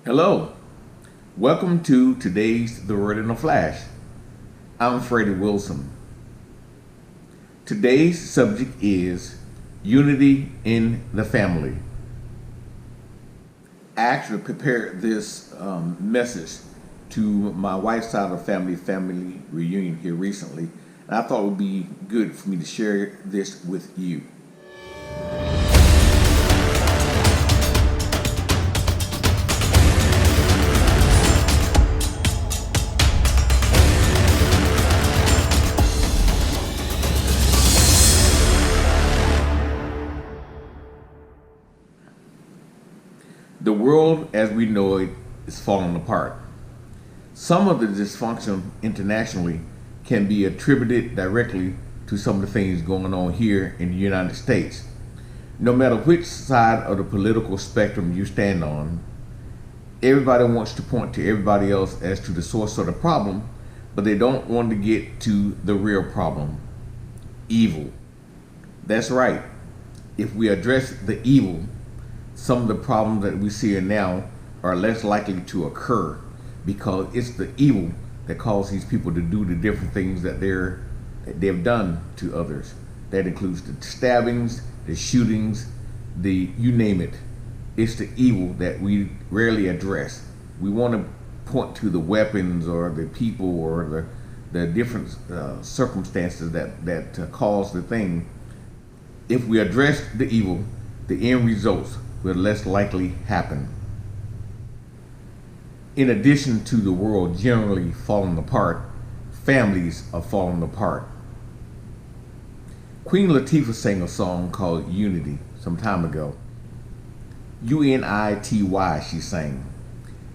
Hello, welcome to today's The Word in a Flash. I'm Freddie Wilson. Today's subject is unity in the family. I actually prepared this message to my wife's side of the family reunion here recently, and I thought it would be good for me to share this with you. The world as we know it is falling apart. Some of the dysfunction internationally can be attributed directly to some of the things going on here in the United States. No matter which side of the political spectrum you stand on, everybody wants to point to everybody else as to the source of the problem, but they don't want to get to the real problem: evil. That's right. If we address the evil, some of the problems that we see now are less likely to occur because it's the evil that causes these people to do the different things that they've done to others. That includes the stabbings, the shootings, the you name it. It's the evil that we rarely address. We want to point to the weapons or the people or the different circumstances that cause the thing. If we address the evil, the end results will less likely happen. In addition to the world generally falling apart, families are falling apart. Queen Latifah sang a song called Unity some time ago. Unity, she sang.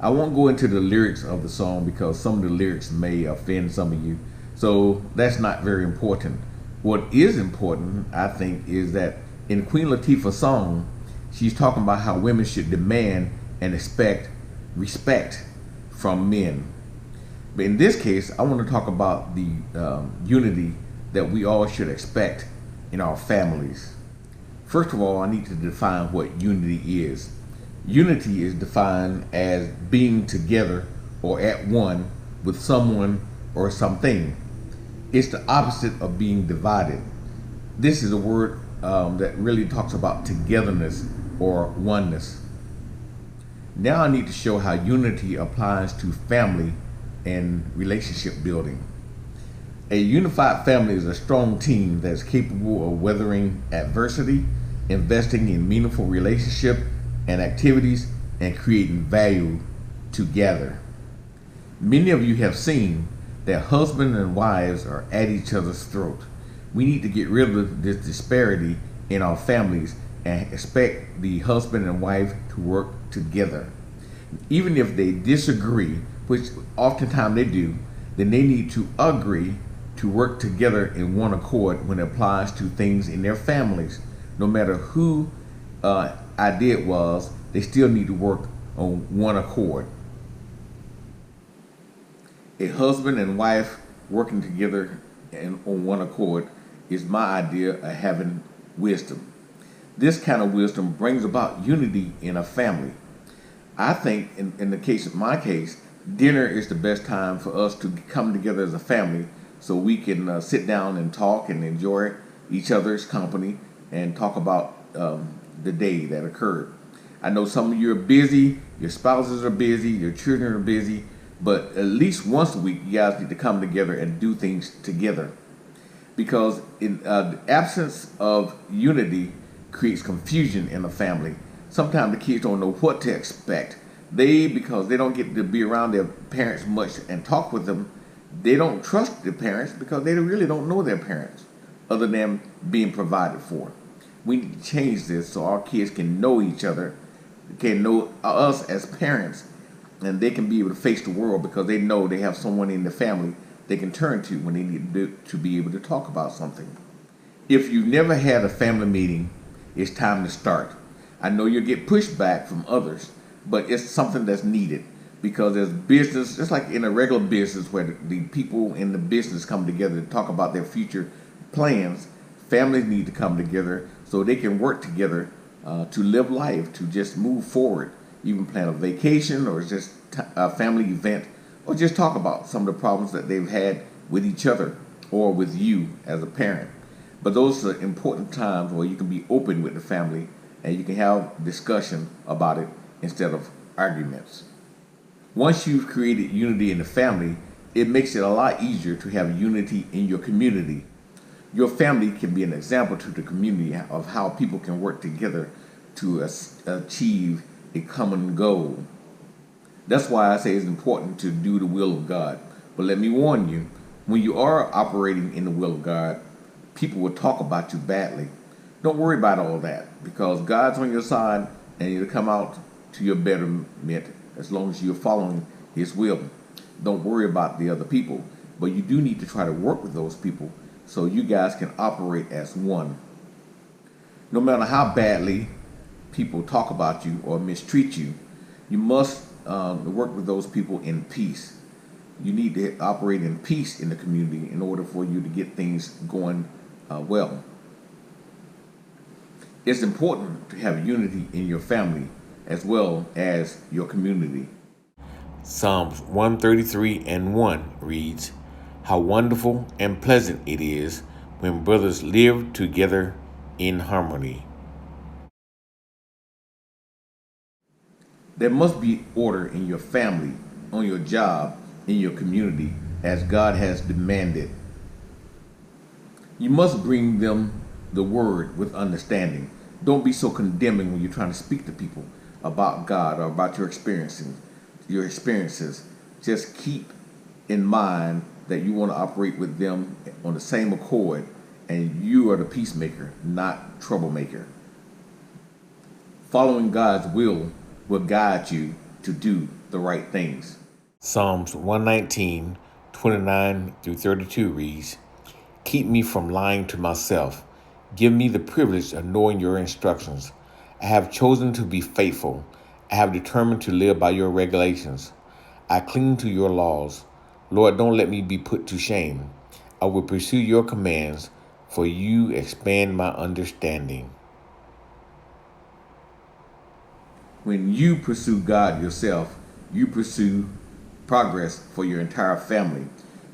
I won't go into the lyrics of the song because some of the lyrics may offend some of you, so that's not very important. What is important, I think, is that in Queen Latifah's song, she's talking about how women should demand and expect respect from men. But in this case, I want to talk about the unity that we all should expect in our families. First of all, I need to define what unity is. Unity is defined as being together or at one with someone or something. It's the opposite of being divided. This is a word that really talks about togetherness or oneness. Now I need to show how unity applies to family and relationship building. A unified family is a strong team that is capable of weathering adversity, investing in meaningful relationship and activities, and creating value together. Many of you have seen that husbands and wives are at each other's throat. We need to get rid of this disparity in our families and expect the husband and wife to work together. Even if they disagree, which oftentimes they do, then they need to agree to work together in one accord when it applies to things in their families. No matter who idea it was, they still need to work on one accord. A husband and wife working together and on one accord is my idea of having wisdom. This kind of wisdom brings about unity in a family. I think in the case of my case, dinner is the best time for us to come together as a family so we can sit down and talk and enjoy each other's company and talk about the day that occurred. I know some of you are busy, your spouses are busy, your children are busy, but at least once a week you guys need to come together and do things together. Because in the absence of unity creates confusion in a family. Sometimes the kids don't know what to expect. Because they don't get to be around their parents much and talk with them, they don't trust their parents because they really don't know their parents other than being provided for. We need to change this so our kids can know each other, can know us as parents, and they can be able to face the world because they know they have someone in the family they can turn to when they need to be able to talk about something. If you've never had a family meeting, it's time to start. I know you'll get pushback from others, but it's something that's needed because there's business, just like in a regular business where the people in the business come together to talk about their future plans. Families need to come together so they can work together to live life, to just move forward. even plan a vacation or just a family event, or just talk about some of the problems that they've had with each other or with you as a parent. But those are important times where you can be open with the family and you can have discussion about it instead of arguments. Once you've created unity in the family, it makes it a lot easier to have unity in your community. Your family can be an example to the community of how people can work together to achieve a common goal. That's why I say it's important to do the will of God. But let me warn you, when you are operating in the will of God, people will talk about you badly. Don't worry about all that because God's on your side and it'll come out to your betterment as long as you're following His will. Don't worry about the other people, but you do need to try to work with those people so you guys can operate as one. No matter how badly people talk about you or mistreat you, you must work with those people in peace. You need to operate in peace in the community in order for you to get things going well. It's important to have unity in your family as well as your community. Psalms 133 and 1 reads, "How wonderful and pleasant it is when brothers live together in harmony." There must be order in your family, on your job, in your community, as God has demanded. You must bring them the word with understanding. Don't be so condemning when you're trying to speak to people about God or about your experiences. Just keep in mind that you want to operate with them on the same accord, and you are the peacemaker, not troublemaker. Following God's will guide you to do the right things. Psalms 119, 29 through 32 reads, "Keep me from lying to myself. Give me the privilege of knowing your instructions. I have chosen to be faithful. I have determined to live by your regulations. I cling to your laws. Lord, don't let me be put to shame. I will pursue your commands, for you expand my understanding." When you pursue God yourself, you pursue progress for your entire family.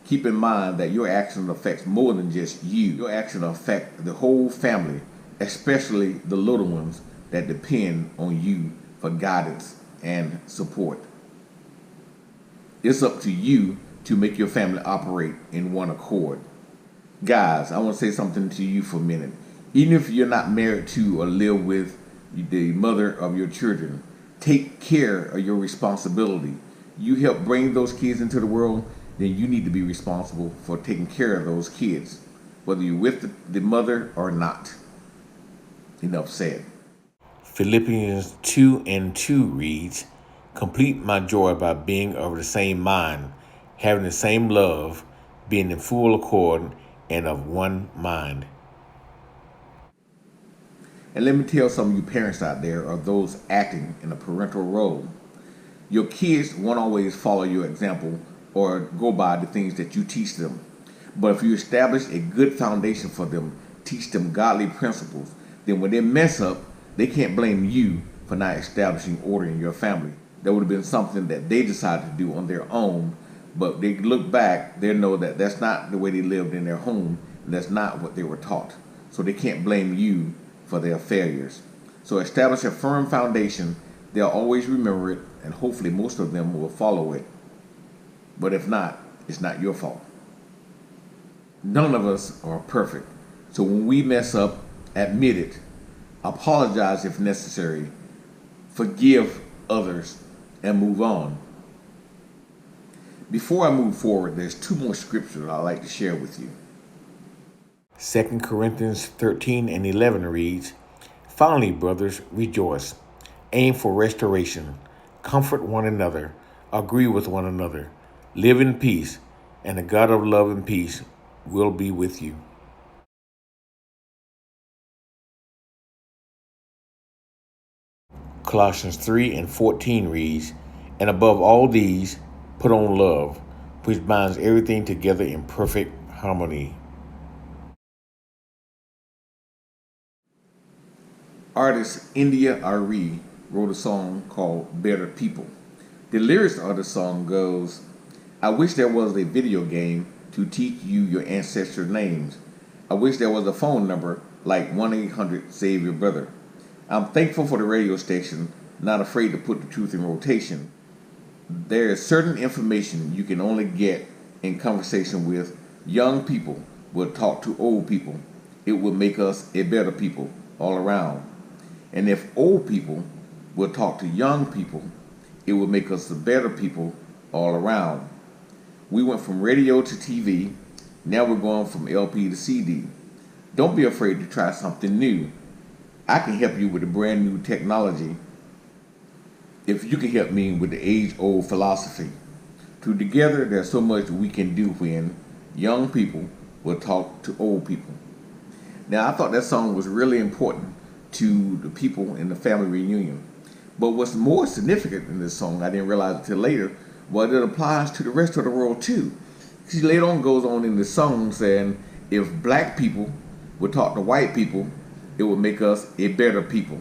Keep in mind that your action affects more than just you. Your action affects the whole family, especially the little ones that depend on you for guidance and support. It's up to you to make your family operate in one accord. Guys, I want to say something to you for a minute. Even if you're not married to or live with the mother of your children, take care of your responsibility. You help bring those kids into the world, then you need to be responsible for taking care of those kids, whether you're with the mother or not. Enough said. Philippians 2 and 2 reads, "Complete my joy by being of the same mind, having the same love, being in full accord and of one mind." And let me tell some of you parents out there or those acting in a parental role, your kids won't always follow your example or go by the things that you teach them. But if you establish a good foundation for them, teach them godly principles, then when they mess up, they can't blame you for not establishing order in your family. That would have been something that they decided to do on their own, but they look back, they know that that's not the way they lived in their home, and that's not what they were taught. So they can't blame you for their failures. So establish a firm foundation. They'll always remember it, and hopefully most of them will follow it. But if not, it's not your fault. None of us are perfect. So when we mess up, admit it. Apologize if necessary. Forgive others and move on. Before I move forward, there's two more scriptures I'd like to share with you. 2 Corinthians 13 and 11 reads, "Finally, brothers, rejoice. Aim for restoration. Comfort one another. Agree with one another. Live in peace, and the God of love and peace will be with you." Colossians 3 and 14 reads, "And above all these, put on love, which binds everything together in perfect harmony." Artist India Ari wrote a song called Better People. The lyrics of the song goes, I wish there was a video game to teach you your ancestor names. I wish there was a phone number like 1-800-SAVE-YOUR-BROTHER. I'm thankful for the radio station, not afraid to put the truth in rotation. There is certain information you can only get in conversation with young people will talk to old people. It will make us a better people all around. And if old people will talk to young people, it will make us a better people all around. We went from radio to TV. Now we're going from LP to CD. Don't be afraid to try something new. I can help you with a brand new technology if you can help me with the age-old philosophy. Together, there's so much we can do when young people will talk to old people. Now, I thought that song was really important to the people in the family reunion. But what's more significant in this song, I didn't realize until later, was it applies to the rest of the world too. She later on goes on in the song saying, if black people would talk to white people, it would make us a better people.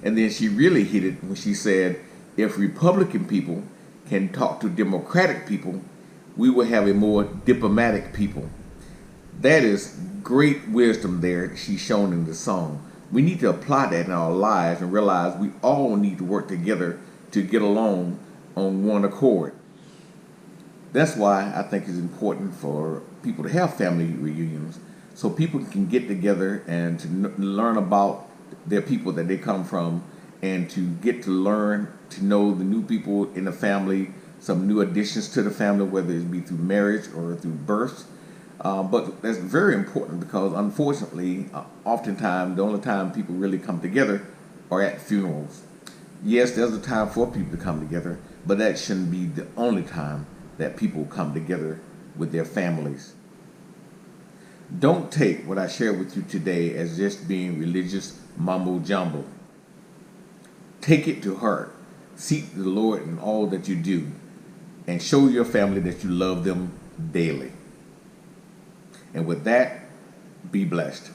And then she really hit it when she said, if Republican people can talk to Democratic people, we will have a more diplomatic people. That is great wisdom there she's shown in the song. We need to apply that in our lives and realize we all need to work together to get along on one accord. That's why I think it's important for people to have family reunions, so people can get together and to learn about their people that they come from, and to get to learn to know the new people in the family, some new additions to the family, whether it be through marriage or through birth. But that's very important because, unfortunately, oftentimes the only time people really come together are at funerals. Yes, there's a time for people to come together, but that shouldn't be the only time that people come together with their families. Don't take what I share with you today as just being religious mumbo jumbo. Take it to heart. Seek the Lord in all that you do, and show your family that you love them daily. And with that, be blessed.